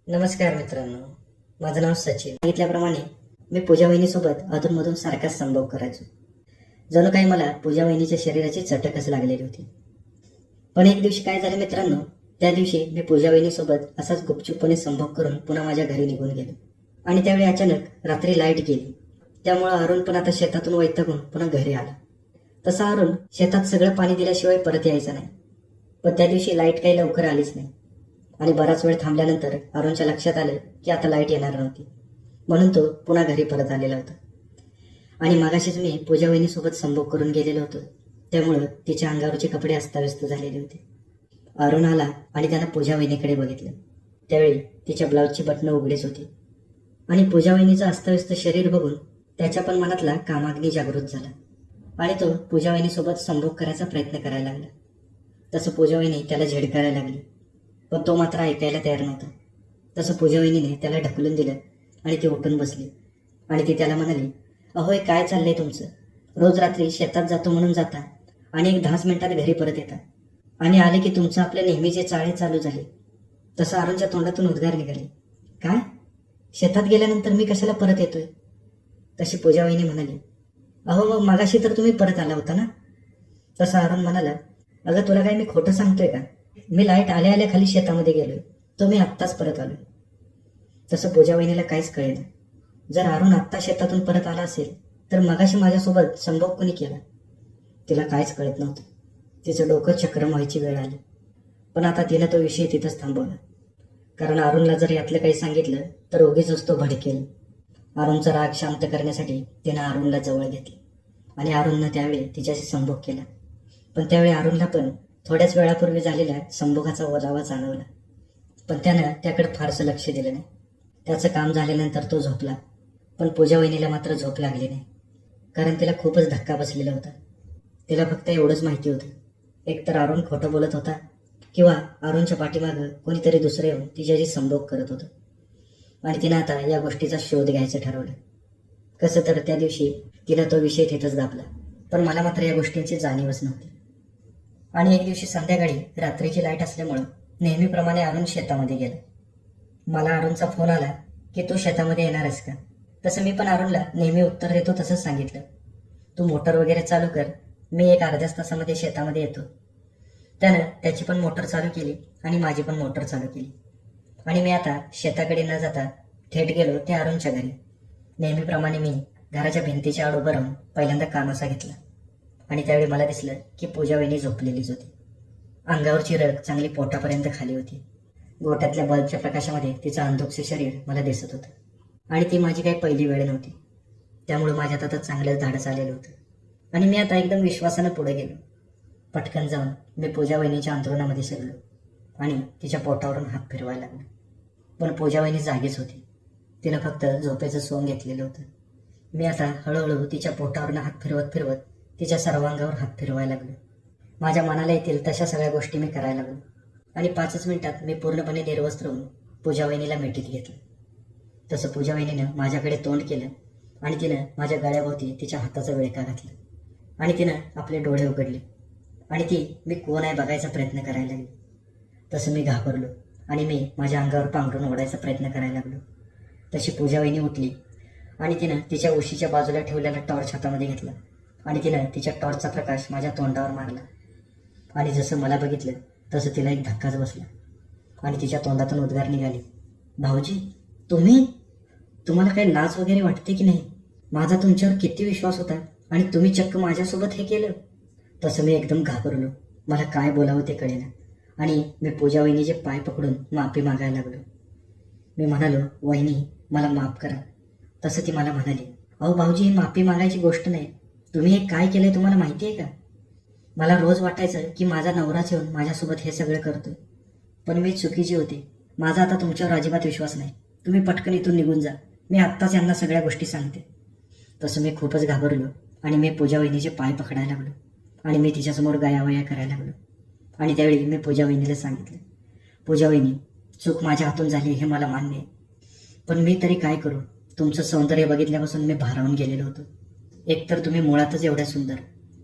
नमस्कार मित्रांनो, माझं नाव सचिन. सांगितल्याप्रमाणे मी पूजा वहिनीसोबत अधूनमधून सारखाच संभोग करायचो. जणू काही मला पूजा वहिनीच्या शरीराची चटकच लागलेली होती. पण एक दिवशी काय झालं मित्रांनो, त्या दिवशी मी पूजा वहिनीसोबत असाच गुपचूपपणे संभोग करून पुन्हा माझ्या घरी निघून गेलो. आणि त्यावेळी अचानक रात्री लाईट गेली. त्यामुळं अरुण पण आता शेतातून वैतागून पुन्हा घरी आला. तसा अरुण शेतात सगळं पाणी दिल्याशिवाय परत यायचा नाही. पण त्या दिवशी लाईट काही लवकर आलीच नाही. आणि बराच वेळ थांबल्यानंतर अरुणच्या लक्षात आलं की आता लाईट येणार नव्हती. म्हणून तो पुन्हा घरी परत आलेला होता. आणि मागाशीच मी पूजा वहिनीसोबत संभोग करून गेलेलो होतो, त्यामुळं तिच्या अंगावरचे कपडे अस्ताव्यस्त झालेले होते. अरुण आला आणि त्यानं पूजा वहिनीकडे बघितलं. त्यावेळी तिच्या ब्लाऊजची बटणं उघडीच होती. आणि पूजा वहिनीचं अस्ताव्यस्त शरीर बघून त्याच्या पण मनातला कामाग्नी जागृत झाला. आणि तो पूजा वहिनीसोबत संभोग करायचा प्रयत्न करायला लागला. तसं पूजा वहिनी त्याला झेडकायला लागली, पण तो मात्र ऐकायला तयार नव्हता. तसं पूजा वहिनीने त्याला ढकलून दिलं आणि ती उठून बसली. आणि ती त्याला म्हणाली, अहो हे काय चाललंय तुमचं? रोज रात्री शेतात जातो म्हणून जाता आणि एक 10 मिनिटात घरी परत येता, आणि आले की तुमचं आपले नेहमीचे चाळे चालू झाले. तसं अरुणच्या तोंडातून उद्गार निघाले, काय? शेतात गेल्यानंतर मी कशाला परत येतोय? तशी पूजा वहिनी म्हणाली, अहो मग मगाशी तर तुम्ही परत आला होता ना? तसा अरुण म्हणाला, अगं तुला काय मी खोटं सांगतोय का? मी लाईट आल्या आल्या खाली शेतामध्ये गेलोय, तो मी आत्ताच परत आलोय. तसं पूजा वहिनीला काहीच कळेना. जर अरुण आत्ता शेतातून परत आला असेल तर मगाशी माझ्यासोबत संभोग कोणी केला? तिला काहीच कळत नव्हतं. तिचं डोकं चक्रम व्हायची वेळ आली. पण आता तिनं तो विषय तिथंच थांबवला. कारण अरुणला जर यातलं काही सांगितलं तर उगीच तो भडकेल. अरुणचा राग शांत करण्यासाठी तिनं अरुणला जवळ घेतलं आणि अरुणनं त्यावेळी तिच्याशी संभोग केला. पण त्यावेळी अरुणला पण थोड्याच वेळापूर्वी झालेल्या संभोगाचा ओलावा जाणवला. पण त्यानं त्याकडे फारसं लक्ष दिलं नाही. त्याचं काम झाल्यानंतर तो झोपला. पण पूजा वहिनीला मात्र झोप लागली नाही. कारण तिला खूपच धक्का बसलेला होता. तिला फक्त एवढंच माहिती होतं, एकतर अरुण खोटं बोलत होता किंवा अरुणच्या पाठीमागं कोणीतरी दुसरं येऊन तिच्याशी संभोग करत होतं. आणि तिनं आता या गोष्टीचा शोध घ्यायचं ठरवलं. कसं तर त्या दिवशी तिनं तो विषय तिथंच दाबला, पण मला मात्र या गोष्टींची जाणीवच नव्हती. आणि एक दिवशी संध्याकाळी रात्रीची लाईट असल्यामुळं नेहमीप्रमाणे अरुण शेतामध्ये गेला. मला अरुणचा फोन आला की तू शेतामध्ये येणारस का? तसं मी पण अरुणला नेहमी उत्तर देतो तसंच सांगितलं, तू मोटर वगैरे चालू कर, मी एक अर्ध्याच तासामध्ये शेतामध्ये येतो. त्यानं त्याची पण मोटर चालू केली आणि माझी पण मोटर चालू केली. आणि मी आता शेताकडे न जाता थेट गेलो त्या अरुणच्या घरी. नेहमीप्रमाणे मी घराच्या भिंतीच्या आड उभं राहून पहिल्यांदा कामासा घेतला. आणि त्यावेळी मला दिसलं की पूजा वहिनी झोपलेलीच होती. अंगावरची रग चांगली पोटापर्यंत खाली होती. गोट्यातल्या बल्बच्या प्रकाशामध्ये तिचं अंधोक्षे शरीर मला दिसत होतं. आणि ती माझी काही पहिली वेळ नव्हती, त्यामुळे माझ्यात आता चांगलंच धाडस आलेलं होतं. आणि मी आता एकदम विश्वासानं पुढे गेलो. पटकन जाऊन मी पूजा वहिनीच्या अंथरुणामध्ये शिरलो आणि तिच्या पोटावरून हात फिरवायला लागलो. पण पूजा वहिनी जागीच होती. तिनं फक्त झोपेचं सोंग घेतलेलं होतं. मी आता हळूहळू तिच्या पोटावरून हात फिरवत फिरवत तिच्या सर्वांगावर हात फिरवायला लागलो. माझ्या मनाला येतील तशा सगळ्या गोष्टी मी करायला लागलो. आणि 5च मिनिटात मी पूर्णपणे निर्वस्त्र होऊन पूजा वहिनीला मिठीत घेतलं. तसं पूजा वहिनीनं माझ्याकडे तोंड केलं आणि तिनं माझ्या गळ्याभोवती तिच्या हाताचा विळका घातला. आणि तिनं आपले डोळे उघडले आणि ती मी कोण आहे बघायचा प्रयत्न करायला लागली. तसं मी घाबरलो आणि मी माझ्या अंगावर पांघरून ओढायचा प्रयत्न करायला लागलो. तशी पूजा वहिनी उठली आणि तिनं तिच्या उशीच्या बाजूला ठेवलेला टॉर्च हातामध्ये घेतला आणि तिनं तिच्या टॉर्चचा प्रकाश माझ्या तोंडावर मारला. आणि जसं मला बघितलं तसं तिला एक धक्काच बसला आणि तिच्या तोंडातून उद्गार निघाले, भाऊजी तुम्ही? तुम्हाला काही लाज वगैरे वाटते की नाही? माझा तुमच्यावर किती विश्वास होता आणि तुम्ही चक्क माझ्यासोबत हे केलं. तसं मी एकदम घाबरलो. मला काय बोलावं ते कळेना आणि मी पूजा वहिनीचे पाय पकडून माफी मागायला लागलो. मी म्हणालो, वहिनी मला माफ करा. तसं ती मला म्हणाली, अहो भाऊजी ही माफी मागायची गोष्ट नाही. तुम्ही हे काय केलंय तुम्हाला माहिती आहे का? मला रोज वाटायचं की माझा नवराच येऊन माझ्यासोबत हे सगळं करतोय, पण मी चुकीची होती. माझा आता तुमच्यावर अजिबात विश्वास नाही. तुम्ही पटकन इथून निघून जा. मी आत्ताच यांना सगळ्या गोष्टी सांगते. तसं मी खूपच घाबरलो आणि मी पूजा वहिनीचे पाय पकडायला लागलो आणि मी तिच्यासमोर गायावया करायला लागलो. आणि त्यावेळी मी पूजा वहिनीला सांगितलं, पूजा वहिनी चूक माझ्या हातून झाली हे मला मान्य आहे, पण मी तरी काय करू? तुमचं सौंदर्य बघितल्यापासून मी भारावून गेलेलो होतो. एकतर तुम्ही मुळातच एवढ्या सुंदर,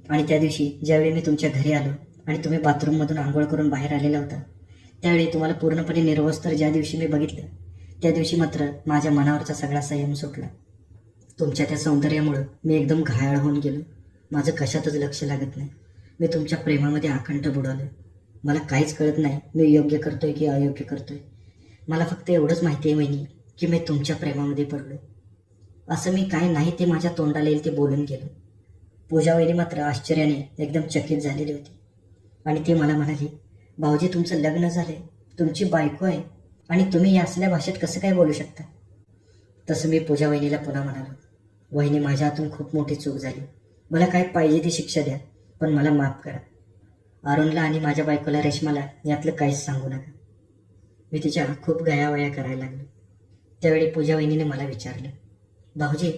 आणि त्या दिवशी ज्यावेळी मी तुमच्या घरी आलो आणि तुम्ही बाथरूममधून आंघोळ करून बाहेर आलेला होता, त्यावेळी तुम्हाला पूर्णपणे निर्वस्त्र ज्या दिवशी मी बघितलं त्या दिवशी मात्र माझ्या मनावरचा सगळा संयम सुटला. तुमच्या त्या सौंदर्यामुळं मी एकदम घायाळ होऊन गेलो. माझं कशातच लक्ष लागत नाही. मी तुमच्या प्रेमामध्ये अखंड बुडालो. मला काहीच कळत नाही मी योग्य करतोय की अयोग्य करतोय. मला फक्त एवढंच माहिती आहे वहिनी की मी तुमच्या प्रेमामध्ये पडलो. असं मी काय नाही ते माझ्या तोंडाला येईल ते बोलून गेलो. पूजा वहिनी मात्र आश्चर्याने एकदम चकित झालेली होती आणि ती मला म्हणाली, भाऊजी तुमचं लग्न झालंय, तुमची बायको आहे आणि तुम्ही या असल्या भाषेत कसं काय बोलू शकता. तसं मी पूजा वहिनीला पुन्हा म्हणालो, वहिनी माझ्या हातून खूप मोठी चूक झाली. मला काय पाहिजे ती शिक्षा द्या, पण मला माफ करा. अरुणला आणि माझ्या बायकोला रेश्माला यातलं काहीच सांगू नका. मी तिच्या खूप गयावया करायला लागलो. त्यावेळी पूजा वहिनीने मला विचारलं, भाऊजी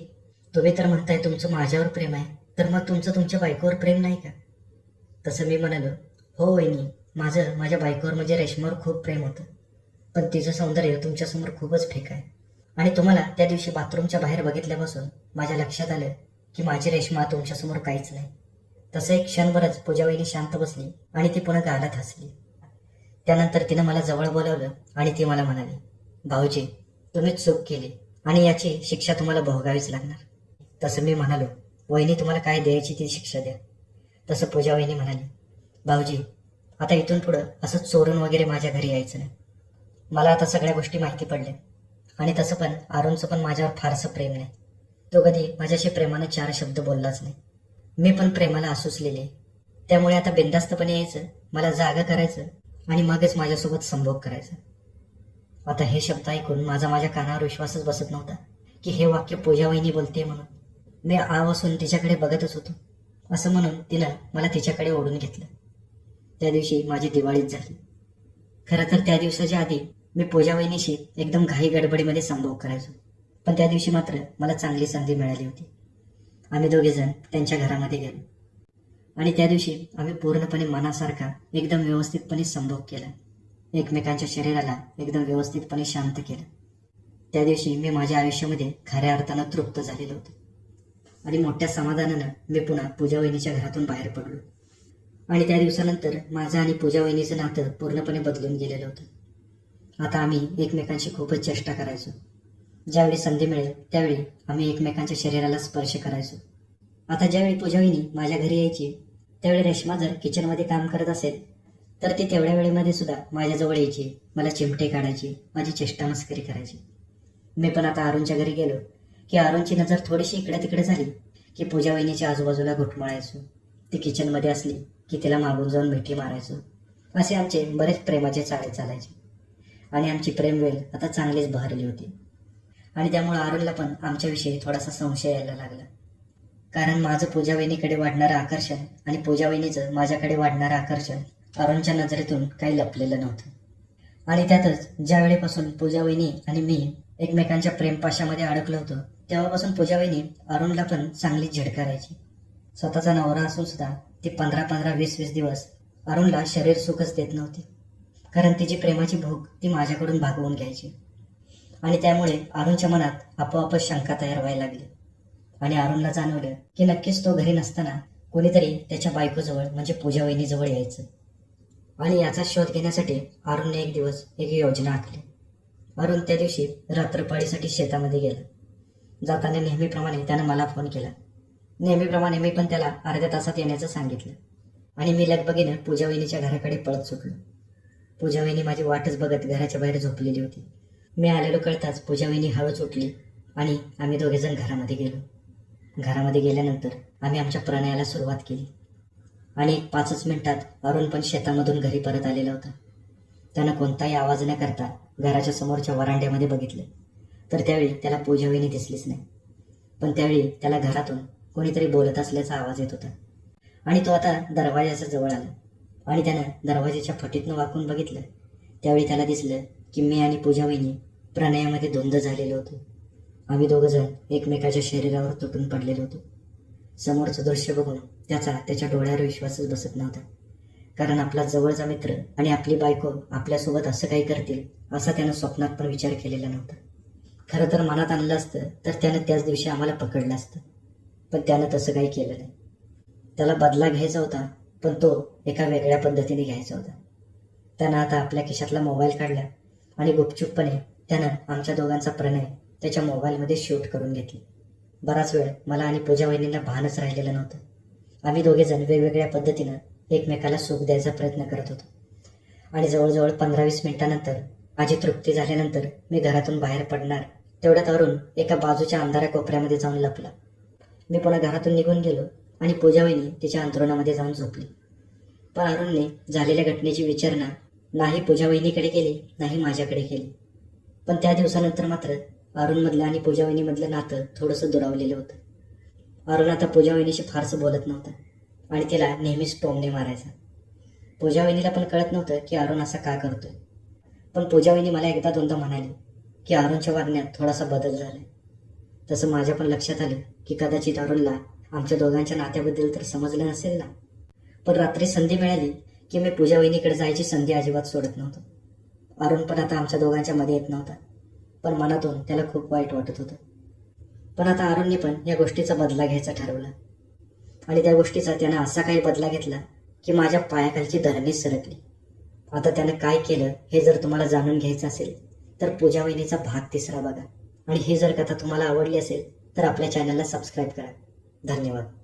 तुम्ही तर म्हणताय तुमचं माझ्यावर प्रेम आहे, तर मग तुमचं तुमच्या बायकोवर प्रेम नाही का. तसं मी म्हणालो, हो वहिनी माझं माझ्या बायकोवर म्हणजे रेश्मावर खूप प्रेम होतं, पण तिचं सौंदर्य तुमच्यासमोर खूपच फेक आहे. आणि तुम्हाला त्या दिवशी बाथरूमच्या बाहेर बघितल्यापासून माझ्या लक्षात आलं की माझी रेश्मा तुमच्यासमोर काहीच नाही. तसं एक क्षणभरच पूजा वहिनी शांत बसली आणि ती पुन्हा गालात हसली. त्यानंतर तिनं मला जवळ बोलावलं आणि ती मला म्हणाली, भाऊजी तुम्ही चूक केली आणि याची शिक्षा तुम्हाला भोगावीच लागणार. तसं मी म्हणालो, वहिनी तुम्हाला काय द्यायची ती शिक्षा द्या. तसं पूजा वहिनी म्हणाली, भाऊजी आता इथून पुढं असं चोरून वगैरे माझ्या घरी यायचं नाही. मला आता सगळ्या गोष्टी माहिती पडल्या आणि तसं पण अरुणचं पण माझ्यावर फारसं प्रेम नाही. तो कधी माझ्याशी प्रेमानं 4 शब्द बोललाच नाही. मी पण प्रेमाला असुसलेले, त्यामुळे आता बिनधास्तपणे यायचं, मला जागा करायचं आणि मगच माझ्यासोबत संभोग करायचा. आता हे शब्द ऐकून माझ्या कानावर विश्वासच बसत नव्हता की हे वाक्य पूजा वहिनी बोलते म्हणून. मी आवासून तिच्याकडे बघतच होतो. असं म्हणून तिनं मला तिच्याकडे ओढून घेतलं. त्या दिवशी माझी दिवाळीच झाली. खरं तर त्या दिवसाच्या आधी मी पूजा वहिनीशी एकदम घाई गडबडीमध्ये संभोग करायचो, पण त्या दिवशी मात्र मला चांगली संधी मिळाली होती. आम्ही दोघेजण त्यांच्या घरामध्ये गेलो आणि त्या दिवशी आम्ही पूर्णपणे मनासारखा एकदम व्यवस्थितपणे संभोग केला. एकमेकांच्या शरीराला एकदम व्यवस्थितपणे शांत केलं. त्या दिवशी मी माझ्या आयुष्यामध्ये खऱ्या अर्थानं तृप्त झालेलो होतो आणि मोठ्या समाधानानं मी पुन्हा पूजा वहिनीच्या घरातून बाहेर पडलो. आणि त्या दिवसानंतर माझं आणि पूजा वहिनीचं नातं पूर्णपणे बदलून गेलेलं होतं. आता आम्ही एकमेकांशी खूपच चेष्टा करायचो. ज्यावेळी संधी मिळेल त्यावेळी आम्ही एकमेकांच्या शरीराला स्पर्श करायचो. आता ज्यावेळी पूजा वहिनी माझ्या घरी यायची त्यावेळी रेश्मा जर किचनमध्ये काम करत असेल तर ती तेवढ्या वेळेमध्ये सुद्धा माझ्याजवळ यायची, मला चिमटे काढायची, माझी चेष्टा मस्करी करायची. मी पण आता अरुणच्या घरी गेलो की अरुणची नजर थोडीशी इकडे तिकडे झाली की पूजा वहिनीच्या आजूबाजूला घुटमळायचो. ती किचनमध्ये असली की तिला मागून जाऊन मिठी मारायचो. असे आमचे बरेच प्रेमाचे चाळे चालायचे आणि आमची प्रेमवेल आता चांगलीच बहरली होती. आणि त्यामुळे अरुणला पण आमच्याविषयी थोडासा संशय यायला लागला, कारण माझं पूजा वहिनीकडे वाढणारं आकर्षण आणि पूजा वहिनीचं माझ्याकडे वाढणारं आकर्षण अरुणच्या नजरेतून काही लपलेलं नव्हतं. आणि त्यातच ज्या वेळेपासून पूजा वहिनी आणि मी एकमेकांच्या प्रेमपाशामध्ये अडकलो होतो तेव्हापासून पूजा वहिनी अरुणला पण चांगली झिडकारायची. स्वतःचा नवरा असून सुद्धा ती 15-15, 20-20 दिवस अरुणला शरीर सुखच देत नव्हती, कारण तिची प्रेमाची भूक ती माझ्याकडून भागवून घ्यायची. आणि त्यामुळे अरुणच्या मनात आपोआपच शंका तयार व्हायला लागली आणि अरुणला जाणवलं की नक्कीच तो घरी नसताना कोणीतरी त्याच्या बायकोजवळ म्हणजे पूजा वहिनीजवळ यायचं. आणि याचा शोध घेण्यासाठी अरुणने एक दिवस एक योजना आखली. अरुण त्या दिवशी रात्रपाळीसाठी शेतामध्ये गेला. जाताना नेहमीप्रमाणे त्यानं मला फोन केला. नेहमीप्रमाणे मी पण त्याला अर्ध्या तासात येण्याचं सांगितलं आणि मी लगबगीनं पूजा वहिनीच्या घराकडे पळत सुटलो. पूजा वहिनी माझी वाटच बघत घराच्या बाहेर झोपलेली होती. मी आलेलो कळताच पूजा वहिनी हळूच उठली आणि आम्ही दोघेजण घरामध्ये गेलो. घरामध्ये गेल्यानंतर आम्ही आमच्या प्रणयाला सुरुवात केली आणि 5 मिनिटात अरुण पण शेतामधून घरी परत आलेला होता. त्यानं कोणताही आवाज न करता घराच्या समोरच्या वरांड्यामध्ये बघितलं तर त्यावेळी त्याला पूजा वहिनी दिसलीच नाही. पण त्यावेळी त्याला घरातून कोणीतरी बोलत असल्याचा आवाज येत होता आणि तो आता दरवाजाच्या जवळ आला आणि त्यानं दरवाजाच्या फटीतनं वाकून बघितलं. त्यावेळी त्याला दिसलं की मी आणि पूजा वहिनी प्रणयामध्ये धुंद झालेलो होतो. आम्ही दोघंजण एकमेकाच्या शरीरावर तुटून पडलेलो होतो. समोरचं दृश्य बघून त्याच्या डोळ्यावर विश्वासच बसत नव्हता, कारण आपला जवळचा मित्र आणि आपली बायको आपल्यासोबत असं काही करतील असा त्यानं स्वप्नात पण विचार केलेला नव्हता. खरं तर मनात आणलं असतं तर त्यानं त्याच दिवशी आम्हाला पकडलं असतं, पण त्यानं तसं काही केलं नाही. त्याला बदला घ्यायचा होता, पण तो एका वेगळ्या पद्धतीने घ्यायचा होता. त्यानं आता आपल्या खिशातला मोबाईल काढला आणि गुपचूपपणे त्यानं आमच्या दोघांचा प्रणय त्याच्या मोबाईलमध्ये शूट करून घेतली. बराच वेळ मला आणि पूजा वहिनींना भानच राहिलेलं नव्हतं. आम्ही दोघेजण वेगवेगळ्या पद्धतीनं एकमेकाला सुख द्यायचा प्रयत्न करत होतो. आणि जवळजवळ 15-20 मिनिटानंतर माझी तृप्ती झाल्यानंतर मी घरातून बाहेर पडणार तेवढ्यात अरुण एका बाजूच्या अंधाऱ्या कोपऱ्यामध्ये जाऊन लपला. मी पुन्हा घरातून निघून गेलो आणि पूजा वहिनी तिच्या अंथरुणामध्ये जाऊन झोपली. पण अरुणने झालेल्या घटनेची विचारणा नाही पूजा वहिनीकडे केली नाही माझ्याकडे केली. पण त्या दिवसानंतर मात्र अरुणमधलं आणि पूजा वहिनीमधलं नातं थोडंसं दुरावलेलं होतं. अरुण आता पूजा वहिनीशी फारसं बोलत नव्हता आणि तिला नेहमीच टोमणे मारायचा. पूजा वहिनीला पण कळत नव्हतं की अरुण असा का करतोय. पण पूजा वहिनी मला एकदा दोनदा म्हणाली की अरुणच्या वागण्यात थोडासा बदल झालाय. तसं माझ्या पण लक्षात आलं की कदाचित अरुणला आमच्या दोघांच्या नात्याबद्दल तर समजलं नसेल ना. पण रात्री संधी मिळाली की मी पूजा वहिनीकडे जायची संधी अजिबात सोडत नव्हतो. अरुण पण आता आमच्या दोघांच्या मध्ये येत नव्हता, पण मनातून त्याला खूप वाईट वाटत होतं. पण आता अरुणने पण या गोष्टीचा बदला घ्यायचा ठरवला आणि त्या गोष्टीचा त्यानं असा काही बदला घेतला की माझ्या पायाखालची धरणीच सरकली. आता त्यानं काय केलं हे जर तुम्हाला जाणून घ्यायचं असेल तर पूजा वहिनीचा भाग 3 बघा. आणि ही जर कथा तुम्हाला आवडली असेल तर आपल्या चॅनलला सबस्क्राईब करा. धन्यवाद.